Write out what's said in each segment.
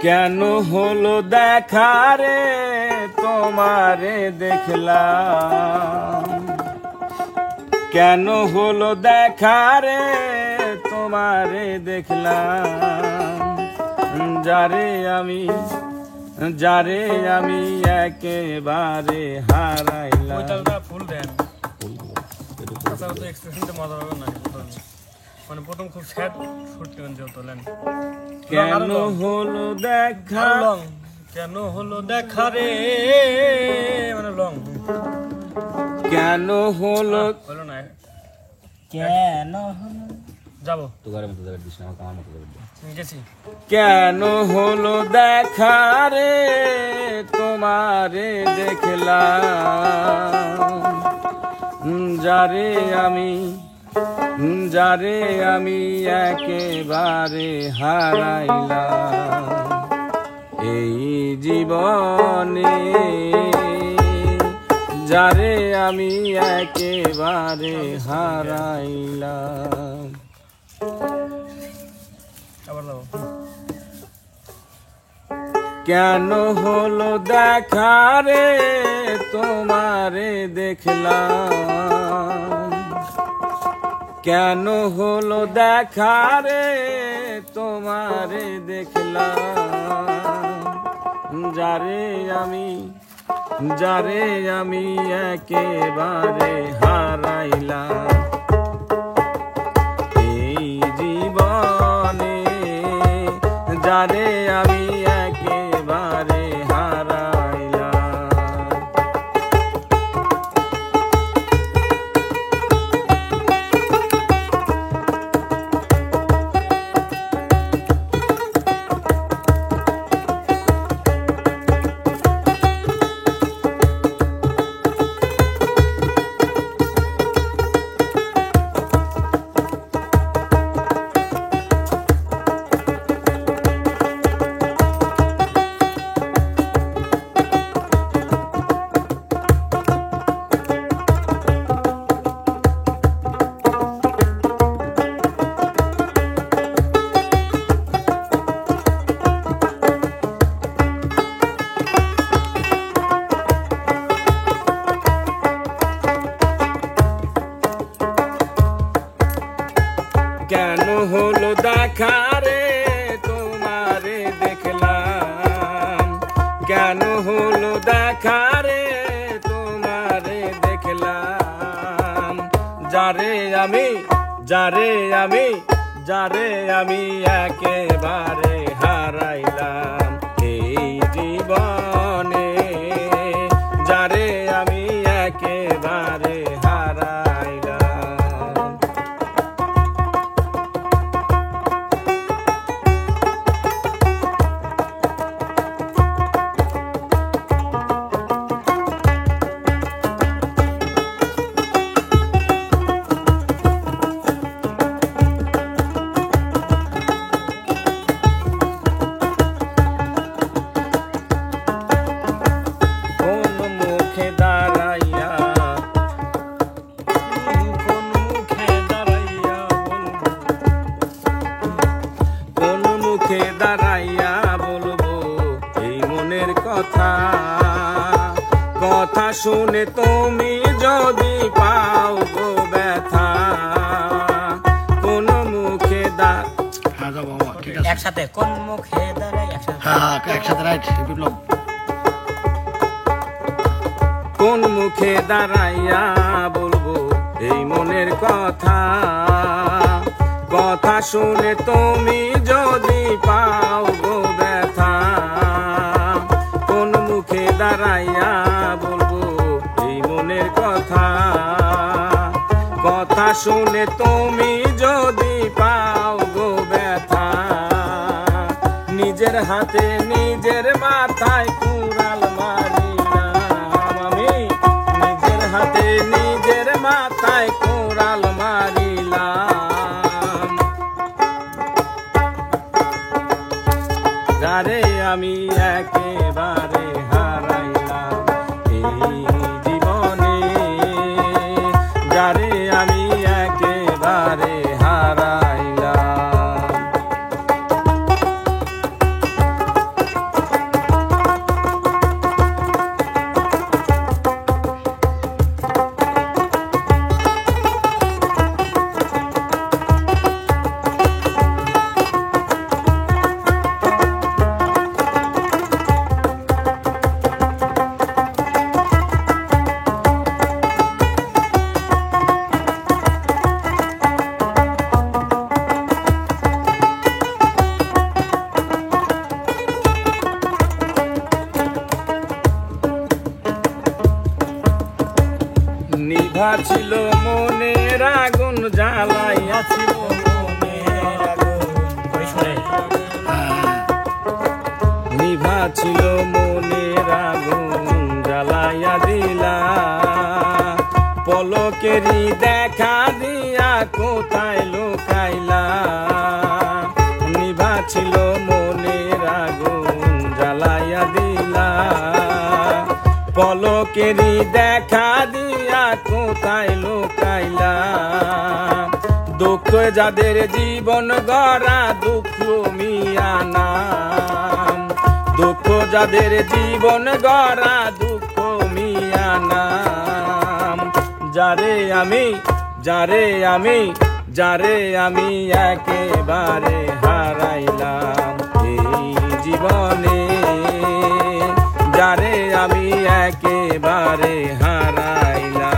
কেন হলো দেখা রে তোমারে দেখলাম, কেন হলো দেখা রে তোমারে দেখলাম, যারে আমি একেবারে হারাইলাম। ফুল দেন মজা পাবেন না, মানে প্রথম খুব স্যাড শুটতে তোলেন। কেন হলো দেখা, কেন হলো দেখা রে, মানে লং কেন হলো বলো না, কেন যাবো তো ঘরের মতো যাবে দিস না, আমার মতো যাবে গেছি। কেন হলো দেখা রে তোমারে দেখলাম, যারে আমি একেবারে হারাইলাম এই জীবনে, যারে আমি একেবারে হারাইলাম। কেন হলো দেখা রে তোমারে দেখলাম, কেন হলো দেখা রে তোমারে দেখলাম, যারে আমি একেবারে হারাইলাম এই জীবনে, যারে আমি একেবারে হারাইলাম। কেন হলো দেখা রে তোমারে দেখলাম, কেন হলো দেখা রে তোমারে দেখলাম, যারে আমি একেবারে হারাইলাম এই জীবনে, যারে আমি একেবারে হারাইলাম। দাঁড়াইয়া বলবো এই মনের কথা, কথা শুনে তুমি যদি পাও গো ব্যথা, কোন মুখে একসাথে কোন মুখে দাঁড়াই, একসাথে রাইট বিপ্লব। কোন মুখে দাঁড়াইয়া বলবো এই মনের কথা, কথা শুনে তুমি যদি পাও গো ব্যথা, কোন মুখে দাঁড়াইয়া বলবো এই মনের কথা, কথা শুনে তুমি যদি পাও গো ব্যথা, নিজের হাতে নিজের মাথায় কুড়াল মারিলাম আমি, নিজের হাতে নিজের মাথায় কুড়াল মারিলাম, যারে আমি একেবারে হারাইলাম এই জীবনে, যারে আমি একেবারে হারাইলাম। নিভা ছিল মনের আগুন জ্বালাইয়া ছিল মনের আগুন। ওই সুরে। নিভা ছিল মনের আগুন জ্বালাইয়া দিলা পলকেরই দেখা দিয়া কোথায় লুকাইলা নিভা ছিল মনের আগুন জ্বালাইয়া দিলা পলকেরই দেখা দিয়া কোথায় লুকাইলা দুঃখ যাদের জীবন গড়া দুঃখ মিয়া নাম দুঃখ যাদের জীবন গড়া দুঃখ মিয়া নাম যারে আমি একেবারে হারাইলাম এই জীবনে যারে আমি একেবারে হারাইলাম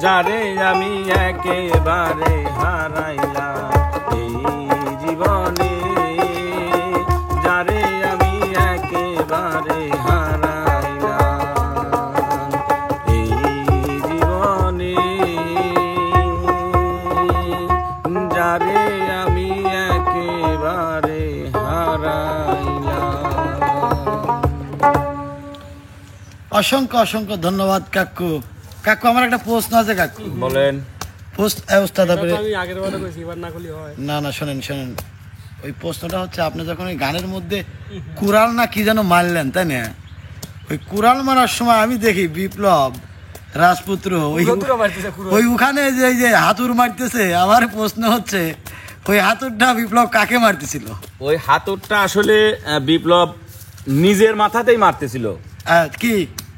যারে আমি একেবারে হারাইলাম এই জীবনে যারে আমি একেবারে হারাইলাম এই জীবনে যারে আমি একেবারে হারাইলাম। অসংখ্য অসংখ্য ধন্যবাদ কাকু। কাকু আমার একটা প্রশ্ন আছে কাকু। বলেন। ওস্তাদ আপনি আমি আগের বারে কইছি এবার না করলে হয় না শোনেন ওই প্রশ্নটা হচ্ছে আপনি যখন ওই গানের মধ্যে কুড়াল না কি যেন মারলেন তাই না ওই কুড়াল মারার সময় আমি দেখি বিপ্লব রাজপুত্র ওই ওখানে যে হাতুর মারতেছে আমার প্রশ্ন হচ্ছে ওই হাতুরটা বিপ্লব কাকে মারতেছিল? ওই হাতুরটা আসলে বিপ্লব নিজের মাথাতেই মারতেছিল। কি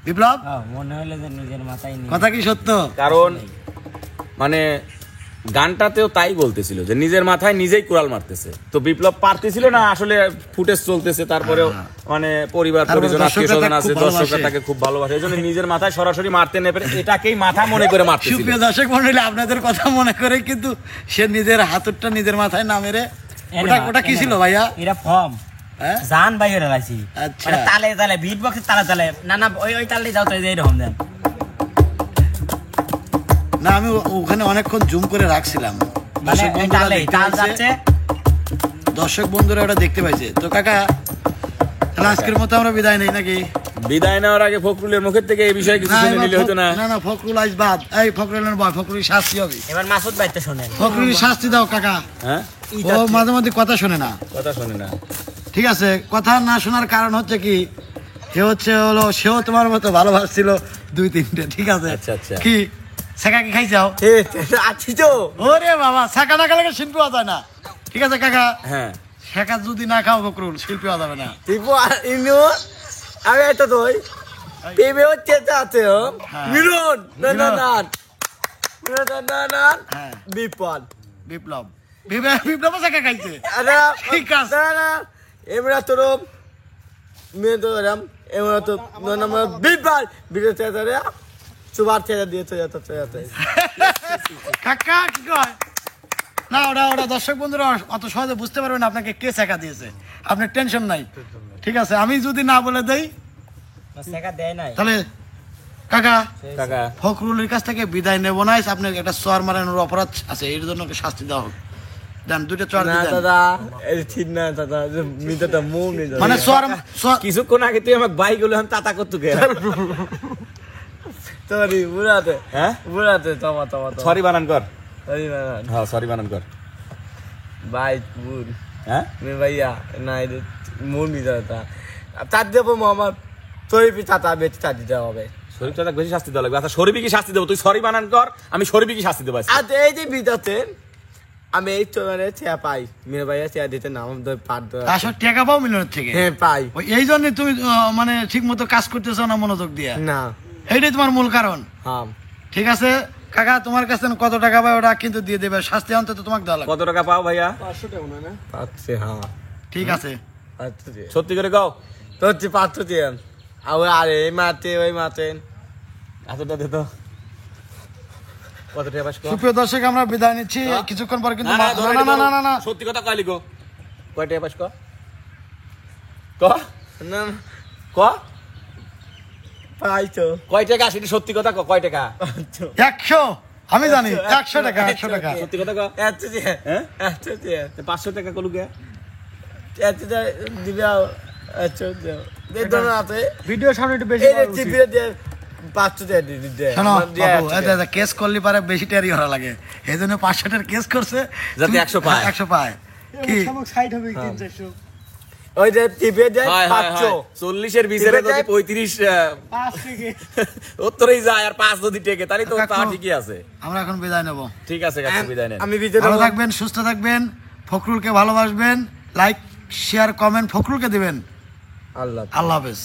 বিপ্লব মনে হলো যে নিজের মাথায় কথা কি সত্য? কারণ মানে গানটাতেও তাই বলতেছিল যে নিজের মাথায় নিজেই কুড়াল মারতেছে। তো বিপ্লব পারতেছিল না, আসলে ফুটেজ চলতেছে, তারপরেও মানে পরিবার পরিজন আত্মীয় স্বজন আছে, দর্শকরা তাকে খুব ভালোবাসে, এই জন্য নিজের মাথায় সরাসরি মারতে না পেরে এটাকেই মাথা মনে করে মারতেছিল। সুপ্রিয় দর্শক মণ্ডলী, আপনাদের কথা মনে করে কিন্তু সে নিজের হাতুরটা নিজের মাথায় না মেরে ওটা কি ছিল ভাইয়া? এটা ফর্ম জান ভাই হয়ে রাখছি। আচ্ছা তালে তালে বিট বক্সে তালে না ওই তালে যাও তো এইরকম দেন না। আমি ওখানে অনেকক্ষণ জুম করে রাখছিলাম, দর্শক বন্ধুরা ওটা দেখতে পাইছে। তো কাকা আজকের মতো আমরা বিদায় নেই নাকি? বিদায় নেওয়ার আগে ফখরুলের মুখের থেকে এই বিষয়ে কিছু শুনে নিলে হতো না? না ফখরুল আজ বাদ। এই ফখরুলের বয়, ফখরুলের শাস্তি হবে। এবার মাসুদ ভাইতে শুনেন, ফখরুলের শাস্তি দাও কাকা। হ্যাঁ, ও মাঝে মাঝে কথা শোনে না। ঠিক আছে, কথা না শোনার কারণ হচ্ছে কি, হলো সেও তোমার মতো ভালোবাসছিল 2-3টে। ঠিক আছে, আচ্ছা কি শেখা কি খাইছাও? আছি তো। ওরে বাবা, শেখা না খেলে শিল্পী হওয়া যায় না। ঠিক আছে কাকা, হ্যাঁ শেখা যদি না খাও ফখরুল, শিল্পী হওয়া যাবে না। আমি এটা তো প্রেমে হচ্ছে মিলন বিপদ বিপ্লব বিপ্লব শেখা খাইছে। ঠিক আছে, এমরা তোর মেয়ে তো এমরা তো বিপদ বিরোধী সুবার ছেড়ে দিয়ে চলে যেতে কাকা কি কয় না, ওটা দর্শক বন্ধুরা অত সহজে বুঝতে পারবে না আপনাকে কে শেখা দিয়েছে। আপনার টেনশন নাই। ঠিক আছে, আমি যদি না বলে দেই তাহলে কাকা ফখরুলের কাছ থেকে বিদায় নেব না। আপনার একটা চর মারানোর অপরাধ আছে, এর জন্য শাস্তি দেওয়া হোক। দেন 2টা চর দেন। দাদা ঠিক না দাদা, মিটাটা মুখ নেই মানে চর কিছুক্ষণ আগে তুই আমাকে বাইক গুলো তাতা করতে গে সরি বুড়াতে, হ্যাঁ বুড়াতে তমা সরি বানান কর। হ্যাঁ সরি বানান কর ভাই বুড়। হ্যাঁ मैं भैया ना मुंह नहीं जाता तार देव मोहम्मद শরীফ চাচা বেঁচে চা দিতে হবে। শরীফ চাচা বেশি শাস্তি দেওয়া লাগবে। আচ্ছা শরীফই কি শাস্তি দেবো? তুই সরি বানান কর, আমি শরীফই কি শাস্তি দেবো আজকে? আর এই যে বিদাতে আমি এই চোরে চেয়া পাই, মেয়ে ভাইয়া চেয়া দিতে নাম পাঠ আসলে টাকা পাও মিলনের থেকে। হ্যাঁ পাই ওই এই জন্য তুমি মানে ঠিক মতো কাজ করতেছো না মনোযোগ দিয়ে, না। এইটাই তোমার মূল কারণ। হ্যাঁ ঠিক আছে কাকা, তোমার কাছে কত টাকা পাই ওটা কিন্তু দিয়ে দেবে, শাস্তি অন্তত তোমাকে দেওয়া লাগবে। কত টাকা পাও ভাইয়া? পাচ্ছে হ্যাঁ ঠিক আছে পাচ্ছে সত্যি করে গাও। তো হচ্ছে পাচ্ছে আর এই মাতে ওই মাতে এতটা দে তো। কত টাকা পাস কর? সুপ্রিয় দর্শক আমরা বিদায় নিচ্ছি কিছুক্ষণ পর কিন্তু না, ধরে না না নিবো। না না সত্যি কথা কইলি গো। কয় টাকা পাস কর? ক না ক পাইছো কয় টাকা? সেটা সত্যি কথা ক, কয় টাকা? 100 আমি জানি 100 টাকা 100 টাকা। সত্যি কথা ক। এত দিয়ে হ্যাঁ এত দিয়ে 500 টাকা কলু কে? এত দিবে এত দিয়ে এই ধরো আছে ভিডিও সামনে একটু বেশি এই টিপিয়ে দিয়ে 500 দিয়ে দিতে শোনো বাবু, এটা কেস করলে পারে বেশি টারি হরা লাগে, এই জন্য 500 টাকার কেস করছে যাতে 100 পায়। 100 পায় কি সাইড হবে 300-400 ওই যে টিপিয়ে দিয়ে হয়, হয়, 500 হয়। 40 এর ভিতরে যদি 35 5 থেকে উত্তরেই যায় আর 5 যদি টেকে তাহলে তো তা কাকু, ঠিকই আছে। আমরা এখন বিদায় নেব। ঠিক আছে কাকু, বিদায় নেন। আমি ভিতরে ভালো থাকবেন, সুস্থ থাকবেন, ফখরুলকে ভালোবাসবেন, লাইক শেয়ার কমেন্ট ফখরুলকে দিবেন। আল্লাহ আল্লাহ হাফেজ।